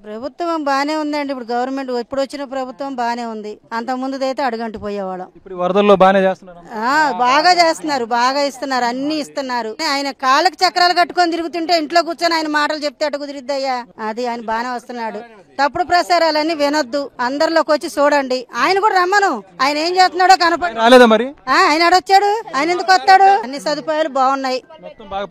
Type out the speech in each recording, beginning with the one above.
ప్రభుత్వం బానే ఉందండి. ఇప్పుడు గవర్నమెంట్ ఇప్పుడు వచ్చిన ప్రభుత్వం బానే ఉంది. అంత ముందుదైతే అడుగంటి పోయేవాళ్ళం. ఇప్పుడు వరదల్లో బానే చేస్తున్నారు. బాగా చేస్తున్నారు, బాగా ఇస్తున్నారు, అన్ని ఇస్తున్నారు. ఆయన కాళ్ళకి చక్రాలు కట్టుకొని తిరుగుతుంటే ఇంట్లో కూర్చొని ఆయన మాటలు చెప్తే అటు కుదిరిద్దయ్యా. అది ఆయన బానే వస్తున్నాడు. తప్పుడు ప్రసారాలన్నీ వినొద్దు, అందరిలోకి వచ్చి చూడండి. ఆయన కూడా రమ్మను, ఆయన ఏం చేస్తున్నాడో కనపడి రాలేదా మరి? ఆయన అడొచ్చాడు, ఆయన ఎందుకు వస్తాడు? అన్ని సదుపాయాలు బాగున్నాయి, బాగా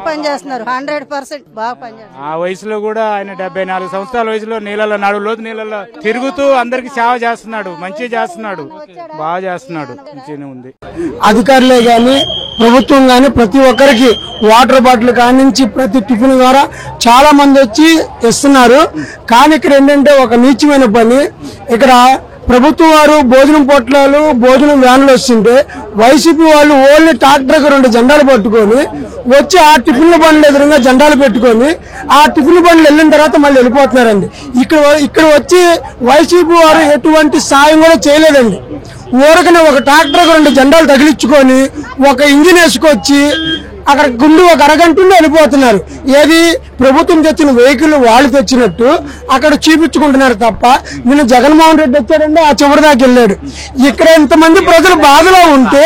పనిచేస్తున్నారు. 100% బాగా పనిచేస్తున్నారు. ఆ వయసులో కూడా ఆయన 74 సంవత్సరాల వయసులో నీళ్ళలో నడులోతు నీళ్ళలో తిరుగుతూ అందరికి సేవ చేస్తున్నాడు, మంచిగా చేస్తున్నాడు, బాగా చేస్తున్నాడు. మంచిగానే ఉంది. అధికారులే గాని ప్రభుత్వం గాని ప్రతి ఒక్కరికి వాటర్ బాటిల్ కానించి ప్రతి టిఫిన్ ద్వారా చాలా మంది వచ్చి ఇస్తున్నారు. కానీ ఇక్కడ ఏంటంటే ఒక నీచమైన పని, ఇక్కడ ప్రభుత్వం వారు భోజనం పొట్లాలు భోజనం వ్యాన్లు వస్తుంటే వైసీపీ వాళ్ళు ఓన్లీ ట్రాక్టర్కి 2 జెండాలు పట్టుకొని వచ్చి ఆ టిఫిన్ల బండ్లు ఎదురుగా జెండాలు పెట్టుకొని ఆ టిఫిన్ బండ్లు వెళ్ళిన తర్వాత మళ్ళీ వెళ్ళిపోతున్నారండి. ఇక్కడ వచ్చి వైసీపీ వారు ఎటువంటి సాయం కూడా చేయలేదండి. ఊరకనే ఒక ట్రాక్టర్కి 2 జెండాలు తగిలించుకొని ఒక ఇంజిన్ వేసుకొచ్చి అక్కడ గుండు ఒక అరగంటలో వెళ్ళిపోతున్నారు. ఏది ప్రభుత్వం తెచ్చిన వెహికల్ వాళ్ళు తెచ్చినట్టు అక్కడ చూపించుకుంటున్నారు తప్ప నిన్న జగన్మోహన్ రెడ్డి వచ్చాడంటే ఆ చివరి దాకా వెళ్ళాడు. ఇక్కడ ఎంతమంది ప్రజలు బాధలో ఉంటే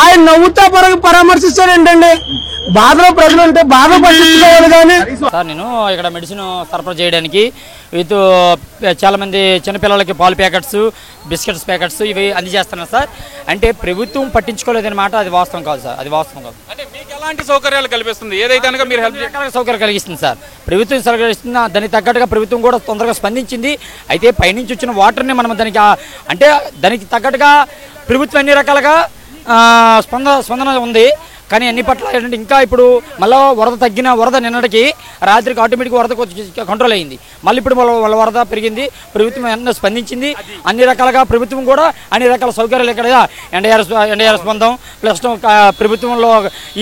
ఆయన నవ్వుతా పరామర్శిస్తారేంటండి? బాధలో ప్రజలు ఉంటే బాధ పట్టించుకోవాలి. కానీ సార్ నేను ఇక్కడ మెడిసిన్ సరఫరా చేయడానికి విత్ చాలా మంది చిన్నపిల్లలకి పాలు ప్యాకెట్స్ బిస్కెట్స్ ప్యాకెట్స్ ఇవి అందజేస్తున్నారు సార్. అంటే ప్రభుత్వం పట్టించుకోలేదన్నమాట. అది వాస్తవం కాదు సార్, అది వాస్తవం కాదు. అంటే మీకు ఎలాంటి సౌకర్యాలు కల్పిస్తుంది? ఏదైతే మీరు హెల్ప్ సౌకర్యం కలిగిస్తుంది సార్, ప్రభుత్వం సౌకర్యం. దానికి తగ్గట్టుగా ప్రభుత్వం కూడా తొందరగా స్పందించింది. అయితే పైనుంచి వచ్చిన వాటర్ని మనం దానికి అంటే దానికి తగ్గట్టుగా ప్రభుత్వం అన్ని రకాలుగా స్పందన ఉంది. కానీ అన్ని పట్ల ఏంటంటే ఇంకా ఇప్పుడు మళ్ళీ వరద నిన్నటికి రాత్రికి ఆటోమేటిక్గా వరద కంట్రోల్ అయింది. మళ్ళీ ఇప్పుడు వాళ్ళ వరద పెరిగింది. ప్రభుత్వం ఎన్నో స్పందించింది. అన్ని రకాలుగా ప్రభుత్వం కూడా అన్ని రకాల సౌకర్యాలు ఇక్కడ ఎన్డీఆర్ఎస్ బృందం ప్లస్ ప్రభుత్వంలో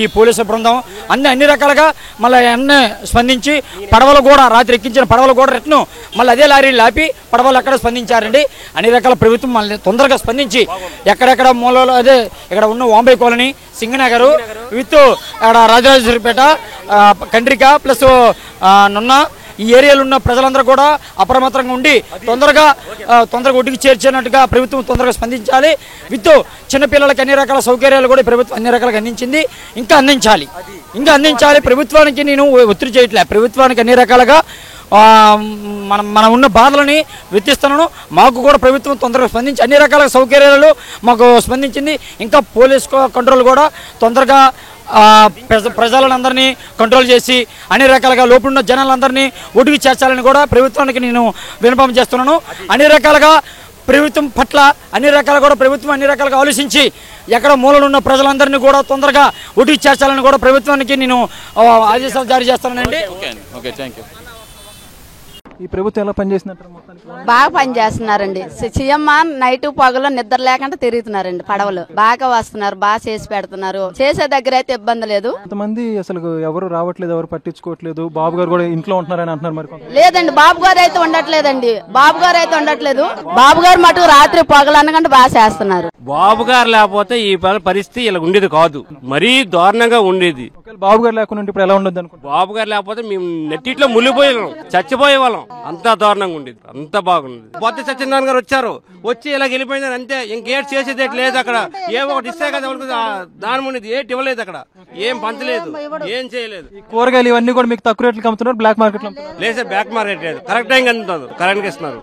ఈ పోలీసు బృందం అన్ని రకాలుగా మళ్ళీ అన్నీ స్పందించి పడవలు కూడా రాత్రి ఎక్కించిన పడవలు కూడా రిటర్ను మళ్ళీ అదే లారీలు లాపి పడవలు అక్కడ స్పందించారండి. అన్ని రకాల ప్రభుత్వం మళ్ళీ తొందరగా స్పందించి ఎక్కడెక్కడ మూలలో అదే ఇక్కడ ఉన్న వాంబే కాలనీ సింగనగర్ విత్ అక్కడ రాజరాజేశ్వరిపేట కండ్రిక ప్లస్ నున్న ఈ ఏరియాలో ఉన్న ప్రజలందరూ కూడా అప్రమత్తంగా ఉండి తొందరగా ఒడ్డుకి చేర్చేనట్టుగా ప్రభుత్వం తొందరగా స్పందించాలి. విత్ చిన్నపిల్లలకి అన్ని రకాల సౌకర్యాలు కూడా ప్రభుత్వం అన్ని రకాలుగా అందించింది. ఇంకా అందించాలి. ప్రభుత్వానికి నేను ఒత్తిడి చేయట్లే. ప్రభుత్వానికి అన్ని రకాలుగా మనం ఉన్న బాధలని వెతిస్తున్నాను. మాకు కూడా ప్రభుత్వం తొందరగా స్పందించి అన్ని రకాల సౌకర్యాలు మాకు స్పందించింది. ఇంకా పోలీస్ కంట్రోల్ కూడా తొందరగా ప్రజలందరినీ కంట్రోల్ చేసి అన్ని రకాలుగా లోపల జనాలందరినీ ఒడ్డుకి చేర్చాలని కూడా ప్రభుత్వానికి నేను విన్నపం చేస్తున్నాను. అన్ని రకాలుగా ప్రభుత్వం పట్ల అన్ని రకాలుగా ఆలోచించి ఎక్కడ మూలలో ఉన్న ప్రజలందరినీ కూడా తొందరగా ఒడ్డుకి చేర్చాలని కూడా ప్రభుత్వానికి నేను ఆదేశాలు జారీ చేస్తానండి. Okay, thank you. ఈ ప్రభుత్వం ఎలా పనిచేస్తున్నారు? బాగా పనిచేస్తున్నారండి. సీఎం నైట్ పగలు నిద్ర లేకుండా తిరుగుతున్నారండి. పడవలు బాగా వస్తున్నారు, బాగా చేసి పెడుతున్నారు. చేసే దగ్గర అయితే ఇబ్బంది లేదు. కొంతమంది అసలు ఎవరు రావట్లేదు, ఎవరు పట్టించుకోవట్లేదు. బాబు గారు కూడా ఇంట్లో ఉంటున్నారని అంటున్నారు. మరి లేదండి, బాబు గారు అయితే ఉండట్లేదండి. బాబు గారు మటు రాత్రి పగలు అన్నకంటే బాగా చేస్తున్నారు. బాబు గారు లేకపోతే ఈ పరిస్థితి ఇలా ఉండేది కాదు, మరీ దారుణంగా ఉండేది. బాబు గారు లేకుండా ఇప్పుడు ఎలా ఉండదు అనుకో. బాబు గారు లేకపోతే మేము నెట్టిట్లో మునిగిపోయేవాళ్ళం, చచ్చిపోయే వాళ్ళం. అంతా దారుణంగా ఉండేది, అంతా బాగుండేది. బొత్స సత్యనారాయణ గారు వచ్చి ఇలా వెళ్ళిపోయినారు అంతే. ఇంకేట్ చేసేది లేదు. అక్కడ ఏమో ఒకటి ఇస్తే కదా దాని ఉండేది, ఏటి ఇవ్వలేదు. అక్కడ ఏం పంచలేదు, ఏం చేయలేదు. కూరగాయలు ఇవన్నీ కూడా మీకు తక్కువ రేట్లకు అమ్ముతున్నారు, బ్లాక్ మార్కెట్ లో లేదు సార్. బ్లాక్ మార్కెట్ లేదు, కరెక్ట్ టైం అందుతుంది, కరెంట్కి ఇస్తున్నారు.